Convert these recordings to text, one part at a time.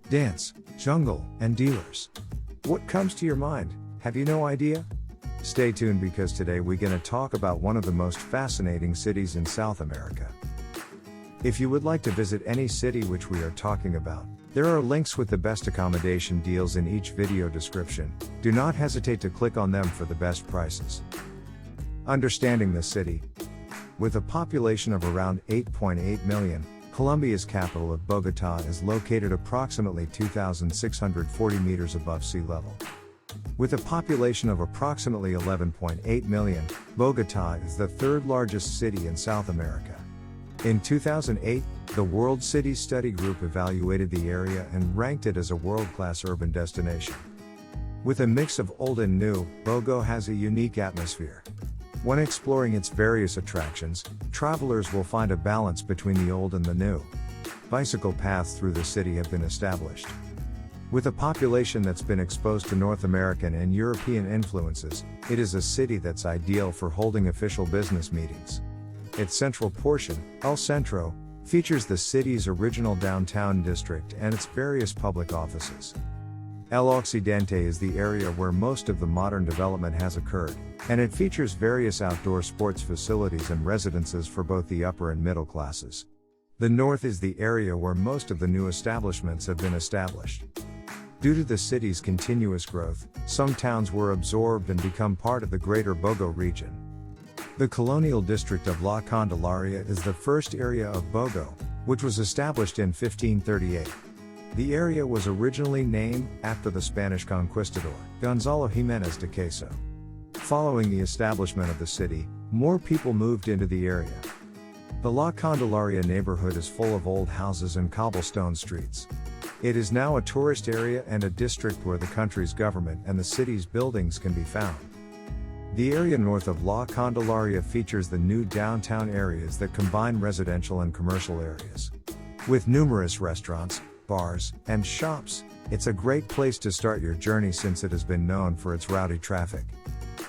dance, jungle, and dealers. What comes to your mind? Have you no idea? Stay tuned because today we're going to talk about one of the most fascinating cities in South America. If you would like to visit any city which we are talking about, there are links with the best accommodation deals in each video description. Do not hesitate to click on them for the best prices. Understanding the city. With a population of around 8.8 million, Colombia's capital of Bogota is located approximately 2,640 meters above sea level. With a population of approximately 11.8 million, Bogota is the third largest city in South America. In 2008, the World Cities Study Group evaluated the area and ranked it as a world-class urban destination. With a mix of old and new, Bogota has a unique atmosphere. When exploring its various attractions, travelers will find a balance between the old and the new. Bicycle paths through the city have been established. With a population that's been exposed to North American and European influences, it is a city that's ideal for holding official business meetings. Its central portion, El Centro, features the city's original downtown district and its various public offices. El Occidente is the area where most of the modern development has occurred, and it features various outdoor sports facilities and residences for both the upper and middle classes. The north is the area where most of the new establishments have been established. Due to the city's continuous growth, some towns were absorbed and become part of the greater Bogota region. The Colonial district of La Candelaria is the first area of Bogota, which was established in 1538. The area was originally named after the Spanish conquistador, Gonzalo Jimenez de Queso. Following the establishment of the city, more people moved into the area. The La Candelaria neighborhood is full of old houses and cobblestone streets. It is now a tourist area and a district where the country's government and the city's buildings can be found. The area north of La Candelaria features the new downtown areas that combine residential and commercial areas. With numerous restaurants, bars, and shops, it's a great place to start your journey since it has been known for its rowdy traffic.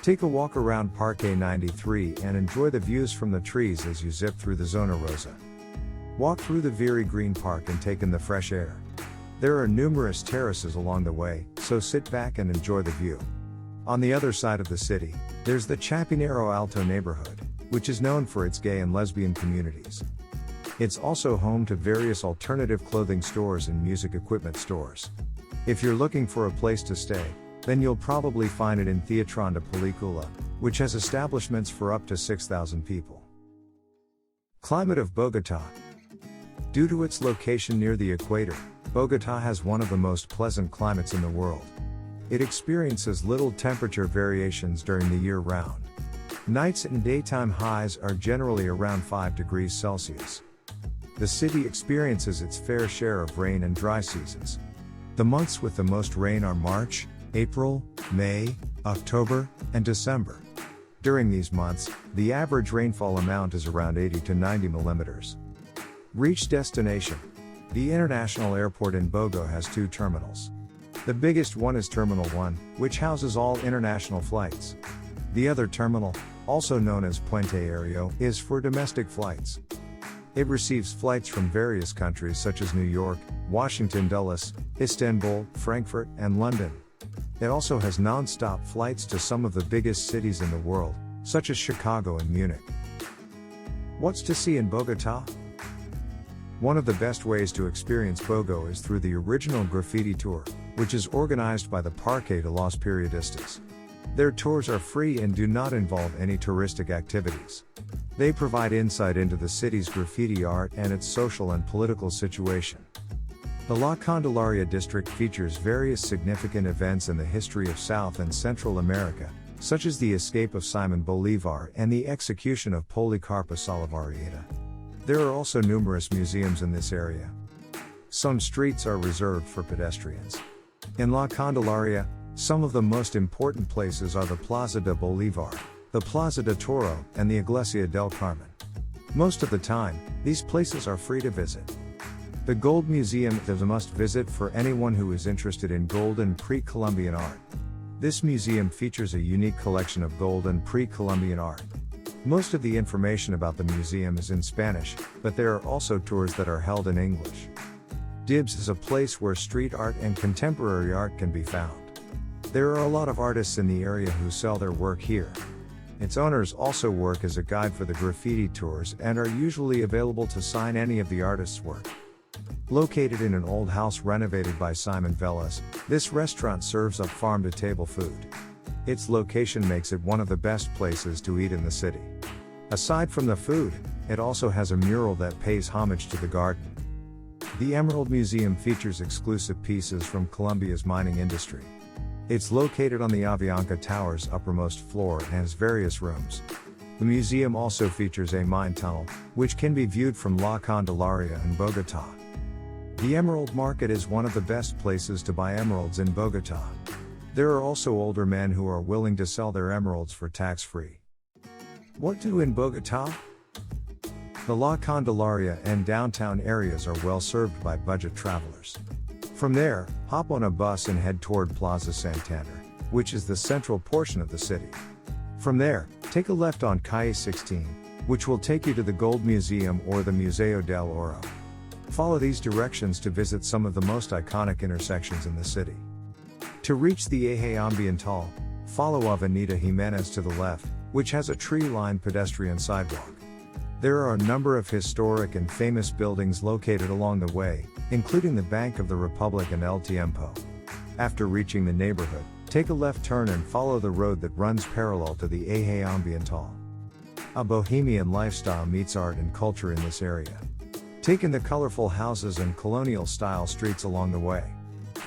Take a walk around Parque 93 and enjoy the views from the trees as you zip through the Zona Rosa. Walk through the very green park and take in the fresh air. There are numerous terraces along the way, so sit back and enjoy the view. On the other side of the city, there's the Chapinero Alto neighborhood, which is known for its gay and lesbian communities. It's also home to various alternative clothing stores and music equipment stores. If you're looking for a place to stay, then you'll probably find it in Theatron de Película, which has establishments for up to 6,000 people. Climate of Bogota. Due to its location near the equator, Bogota has one of the most pleasant climates in the world. It experiences little temperature variations during the year round. Nights and daytime highs are generally around 5 degrees Celsius. The city experiences its fair share of rain and dry seasons. The months with the most rain are March, April, May, October, and December. During these months, the average rainfall amount is around 80 to 90 millimeters. Reach destination. The international airport in Bogota has two terminals. The biggest one is Terminal 1, which houses all international flights. The other terminal, also known as Puente Aéreo, is for domestic flights. It receives flights from various countries such as New York, Washington Dulles, Istanbul, Frankfurt, and London. It also has non-stop flights to some of the biggest cities in the world, such as Chicago and Munich. What's to see in Bogota? One of the best ways to experience Bogota is through the original Graffiti Tour, which is organized by the Parque de los Periodistas. Their tours are free and do not involve any touristic activities. They provide insight into the city's graffiti art and its social and political situation. The La Candelaria District features various significant events in the history of South and Central America, such as the escape of Simon Bolívar and the execution of Policarpo Salavarrieta. There are also numerous museums in this area. Some streets are reserved for pedestrians. In La Candelaria, some of the most important places are the Plaza de Bolívar, the Plaza de Toro, and the Iglesia del Carmen. Most of the time, these places are free to visit. The Gold Museum is a must-visit for anyone who is interested in gold and pre-Columbian art. This museum features a unique collection of gold and pre-Columbian art. Most of the information about the museum is in Spanish, but there are also tours that are held in English. Dibs is a place where street art and contemporary art can be found. There are a lot of artists in the area who sell their work here. Its owners also work as a guide for the graffiti tours and are usually available to sign any of the artist's work. Located in an old house renovated by Simon Velas, this restaurant serves up farm-to-table food. Its location makes it one of the best places to eat in the city. Aside from the food, it also has a mural that pays homage to the garden. The Emerald Museum features exclusive pieces from Colombia's mining industry. It's located on the Avianca Tower's uppermost floor and has various rooms. The museum also features a mine tunnel, which can be viewed from La Candelaria in Bogota. The Emerald Market is one of the best places to buy emeralds in Bogota. There are also older men who are willing to sell their emeralds for tax-free. What to do in Bogota? The La Candelaria and downtown areas are well served by budget travelers. From there, hop on a bus and head toward Plaza Santander, which is the central portion of the city. From there, take a left on Calle 16, which will take you to the Gold Museum or the Museo del Oro. Follow these directions to visit some of the most iconic intersections in the city. To reach the Eje Ambiental, follow Avenida Jimenez to the left, which has a tree-lined pedestrian sidewalk. There are a number of historic and famous buildings located along the way, including the Bank of the Republic and El Tiempo. After reaching the neighborhood, take a left turn and follow the road that runs parallel to the Eje Ambiental. A bohemian lifestyle meets art and culture in this area. Take in the colorful houses and colonial-style streets along the way.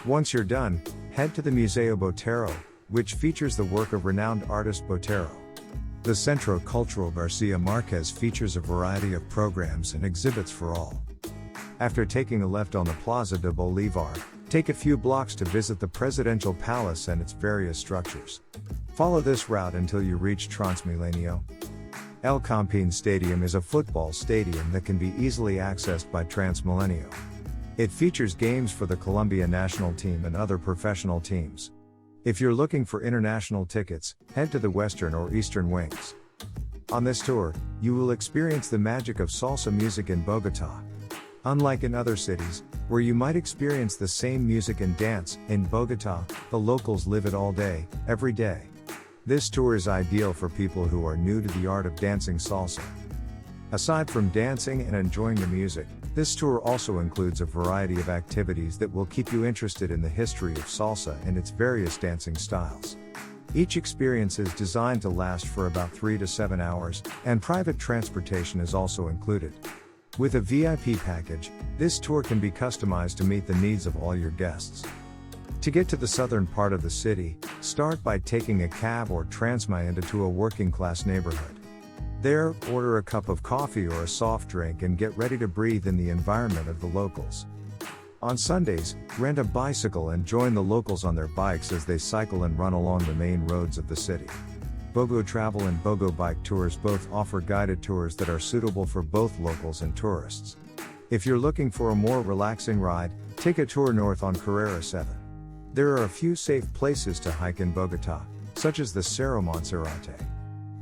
Once you're done, head to the Museo Botero, which features the work of renowned artist Botero. The Centro Cultural Garcia Marquez features a variety of programs and exhibits for all. After taking a left on the Plaza de Bolívar, take a few blocks to visit the Presidential Palace and its various structures. Follow this route until you reach Transmilenio. El Campín Stadium is a football stadium that can be easily accessed by Transmilenio. It features games for the Colombia national team and other professional teams. If you're looking for international tickets, head to the western or eastern wings. On this tour, you will experience the magic of salsa music in Bogota. Unlike in other cities, where you might experience the same music and dance, in Bogota, the locals live it all day, every day. This tour is ideal for people who are new to the art of dancing salsa. Aside from dancing and enjoying the music, this tour also includes a variety of activities that will keep you interested in the history of salsa and its various dancing styles. Each experience is designed to last for about 3 to 7 hours, and private transportation is also included. With a VIP package, this tour can be customized to meet the needs of all your guests. To get to the southern part of the city, start by taking a cab or Transmilenio to a working-class neighborhood. There, order a cup of coffee or a soft drink and get ready to breathe in the environment of the locals. On Sundays, rent a bicycle and join the locals on their bikes as they cycle and run along the main roads of the city. Bogo Travel and Bogo Bike Tours both offer guided tours that are suitable for both locals and tourists. If you're looking for a more relaxing ride, take a tour north on Carrera 7. There are a few safe places to hike in Bogota, such as the Cerro Monserrate.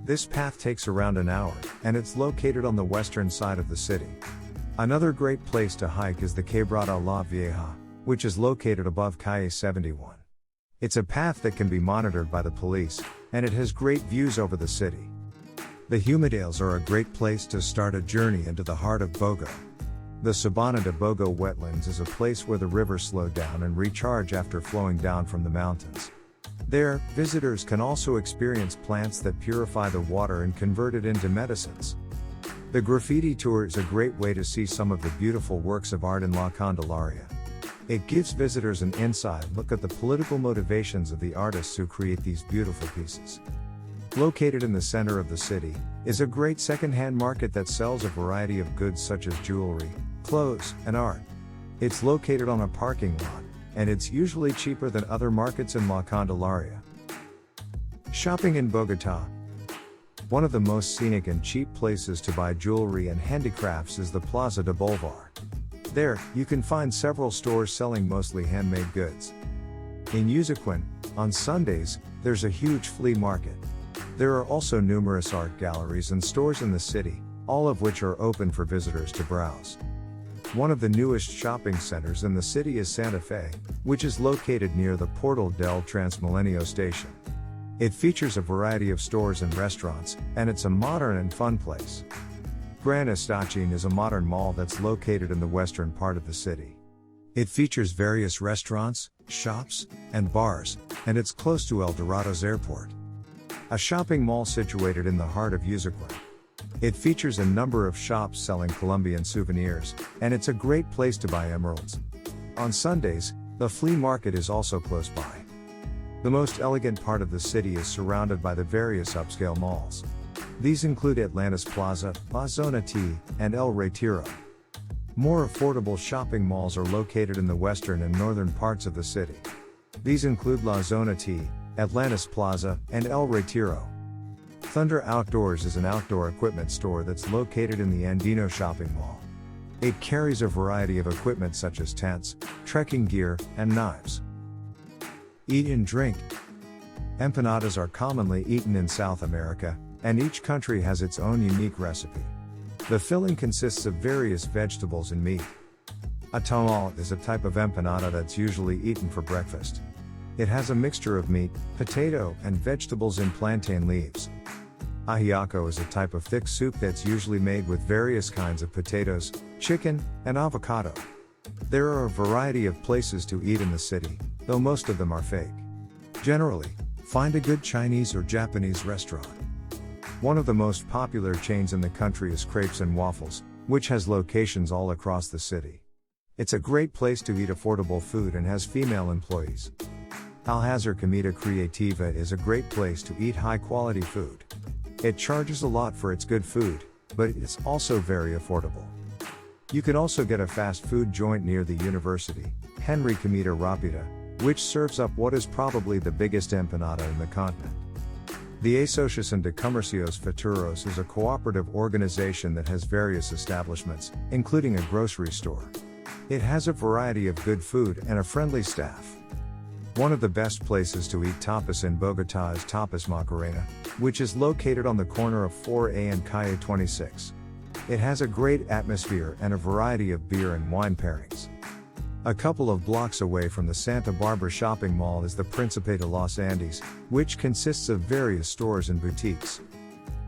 This path takes around an hour, and it's located on the western side of the city. Another great place to hike is the Quebrada La Vieja, which is located above Calle 71. It's a path that can be monitored by the police, and it has great views over the city. The Humidales are a great place to start a journey into the heart of Bogo. The Sabana de Bogo wetlands is a place where the rivers slow down and recharge after flowing down from the mountains. There, visitors can also experience plants that purify the water and convert it into medicines. The Graffiti Tour is a great way to see some of the beautiful works of art in La Candelaria. It gives visitors an inside look at the political motivations of the artists who create these beautiful pieces. Located in the center of the city, is a great second-hand market that sells a variety of goods such as jewelry, clothes, and art. It's located on a parking lot, and it's usually cheaper than other markets in La Candelaria. Shopping in Bogota. One of the most scenic and cheap places to buy jewelry and handicrafts is the Plaza de Bolívar. There, you can find several stores selling mostly handmade goods. In Usaquén, on Sundays, there's a huge flea market. There are also numerous art galleries and stores in the city, all of which are open for visitors to browse. One of the newest shopping centers in the city is Santa Fe, which is located near the Portal del Transmilenio station. It features a variety of stores and restaurants, and it's a modern and fun place. Gran Estacion is a modern mall that's located in the western part of the city. It features various restaurants, shops, and bars, and it's close to El Dorado's airport. A shopping mall situated in the heart of Uruguay. It features a number of shops selling Colombian souvenirs, and it's a great place to buy emeralds. On Sundays, the flea market is also close by. The most elegant part of the city is surrounded by the various upscale malls. These include Atlantis Plaza, La Zona T, and El Retiro. More affordable shopping malls are located in the western and northern parts of the city. These include La Zona T, Atlantis Plaza, and El Retiro. Thunder Outdoors is an outdoor equipment store that's located in the Andino shopping mall. It carries a variety of equipment such as tents, trekking gear, and knives. Eat and drink. Empanadas are commonly eaten in South America, and each country has its own unique recipe. The filling consists of various vegetables and meat. A tamal is a type of empanada that's usually eaten for breakfast. It has a mixture of meat, potato, and vegetables in plantain leaves. Ajiaco is a type of thick soup that's usually made with various kinds of potatoes, chicken, and avocado. There are a variety of places to eat in the city, though most of them are fake. Generally, find a good Chinese or Japanese restaurant. One of the most popular chains in the country is Crepes and Waffles, which has locations all across the city. It's a great place to eat affordable food and has female employees. Alhazar Comida Creativa is a great place to eat high-quality food. It charges a lot for its good food, but it's also very affordable. You can also get a fast food joint near the university, Henry Comida Rapida, which serves up what is probably the biggest empanada in the continent. The Asociación de Comercios Futuros is a cooperative organization that has various establishments, including a grocery store. It has a variety of good food and a friendly staff. One of the best places to eat tapas in Bogota is Tapas Macarena, which is located on the corner of 4A and Calle 26. It has a great atmosphere and a variety of beer and wine pairings. A couple of blocks away from the Santa Barbara shopping mall is the Príncipe de los Andes, which consists of various stores and boutiques.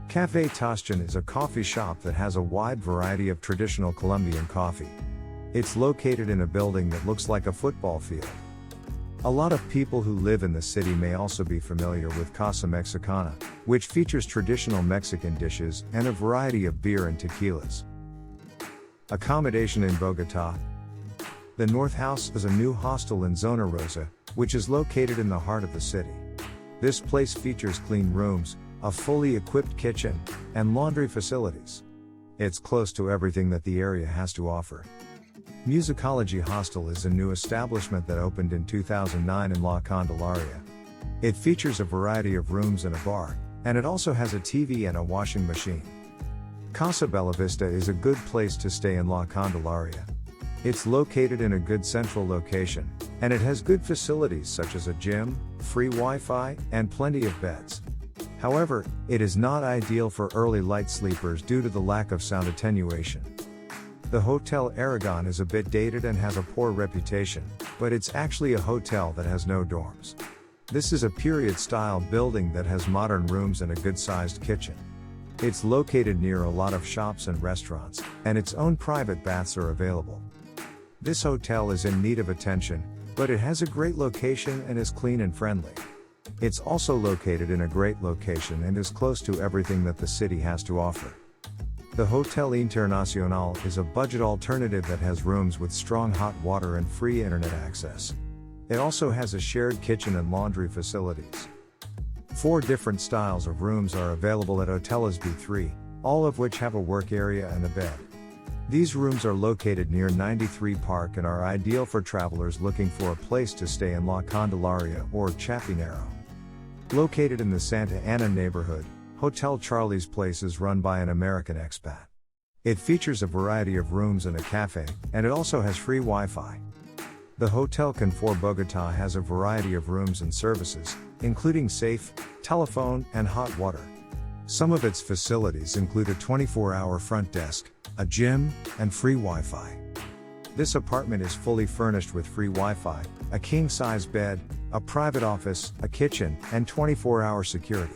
Café Toscan is a coffee shop that has a wide variety of traditional Colombian coffee. It's located in a building that looks like a football field. A lot of people who live in the city may also be familiar with Casa Mexicana, which features traditional Mexican dishes and a variety of beer and tequilas. Accommodation in Bogota. The North House is a new hostel in Zona Rosa, which is located in the heart of the city. This place features clean rooms, a fully equipped kitchen, and laundry facilities. It's close to everything that the area has to offer. Musicology Hostel is a new establishment that opened in 2009 in La Candelaria. It features a variety of rooms and a bar, and it also has a TV and a washing machine. Casa Bellavista is a good place to stay in La Candelaria. It's located in a good central location, and it has good facilities such as a gym, free Wi-Fi, and plenty of beds. However, it is not ideal for early light sleepers due to the lack of sound attenuation. The Hotel Aragon is a bit dated and has a poor reputation, but it's actually a hotel that has no dorms. This is a period-style building that has modern rooms and a good-sized kitchen. It's located near a lot of shops and restaurants, and its own private baths are available. This hotel is in need of attention, but it has a great location and is clean and friendly. It's also located in a great location and is close to everything that the city has to offer. The Hotel Internacional is a budget alternative that has rooms with strong hot water and free internet access. It also has a shared kitchen and laundry facilities. 4 different styles of rooms are available at Hoteles B3, all of which have a work area and a bed. These rooms are located near 93 Park and are ideal for travelers looking for a place to stay in La Candelaria or Chapinero. Located in the Santa Ana neighborhood, Hotel Charlie's Place is run by an American expat. It features a variety of rooms and a cafe, and it also has free Wi-Fi. The Hotel Confort Bogota has a variety of rooms and services, including safe, telephone, and hot water. Some of its facilities include a 24-hour front desk, a gym, and free Wi-Fi. This apartment is fully furnished with free Wi-Fi, a king-size bed, a private office, a kitchen, and 24-hour security.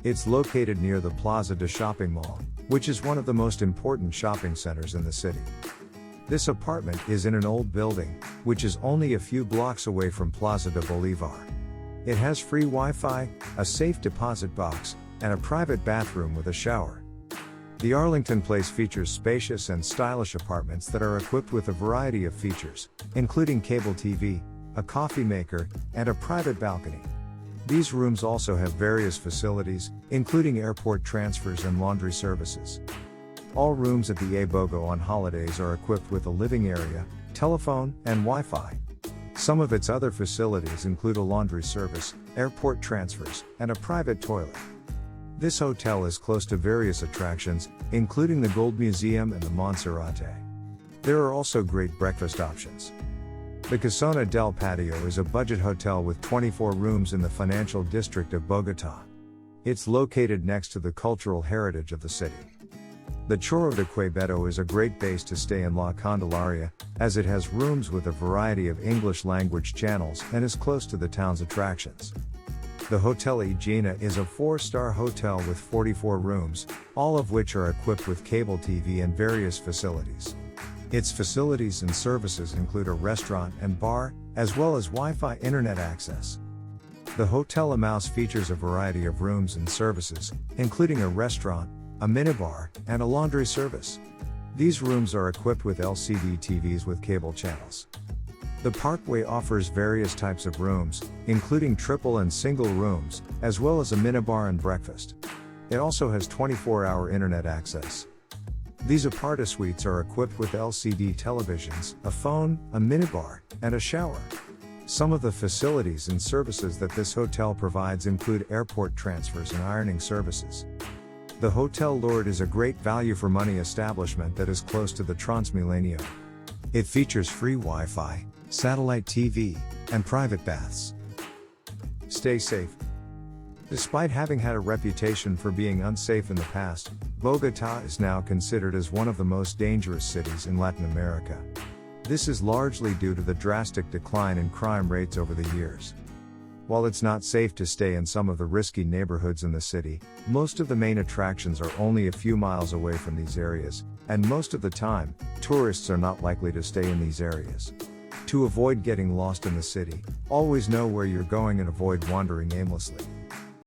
It's located near the Plaza de Shopping Mall, which is one of the most important shopping centers in the city. This apartment is in an old building, which is only a few blocks away from Plaza de Bolivar. It has free Wi-Fi, a safe deposit box, and a private bathroom with a shower. The Arlington Place features spacious and stylish apartments that are equipped with a variety of features, including cable TV, a coffee maker, and a private balcony. These rooms also have various facilities, including airport transfers and laundry services. All rooms at the Abogo on holidays are equipped with a living area, telephone, and Wi-Fi. Some of its other facilities include a laundry service, airport transfers, and a private toilet. This hotel is close to various attractions, including the Gold Museum and the Monserrate. There are also great breakfast options. The Casona del Patio is a budget hotel with 24 rooms in the financial district of Bogota. It's located next to the cultural heritage of the city. The Chorro de Quebrada is a great base to stay in La Candelaria, as it has rooms with a variety of English language channels and is close to the town's attractions. The Hotel Egina is a 4-star hotel with 44 rooms, all of which are equipped with cable TV and various facilities. Its facilities and services include a restaurant and bar, as well as Wi-Fi internet access. The Hotel Amaus features a variety of rooms and services, including a restaurant, a minibar, and a laundry service. These rooms are equipped with LCD TVs with cable channels. The Parkway offers various types of rooms, including triple and single rooms, as well as a minibar and breakfast. It also has 24-hour internet access. These aparta suites are equipped with LCD televisions, a phone, a minibar, and a shower. Some of the facilities and services that this hotel provides include airport transfers and ironing services. The Hotel Lourdes is a great value-for-money establishment that is close to the Transmilenio. It features free Wi-Fi, satellite TV, and private baths. Stay safe. Despite having had a reputation for being unsafe in the past, Bogota is now considered as one of the most dangerous cities in Latin America. This is largely due to the drastic decline in crime rates over the years. While it's not safe to stay in some of the risky neighborhoods in the city, most of the main attractions are only a few miles away from these areas, and most of the time, tourists are not likely to stay in these areas. To avoid getting lost in the city, always know where you're going and avoid wandering aimlessly.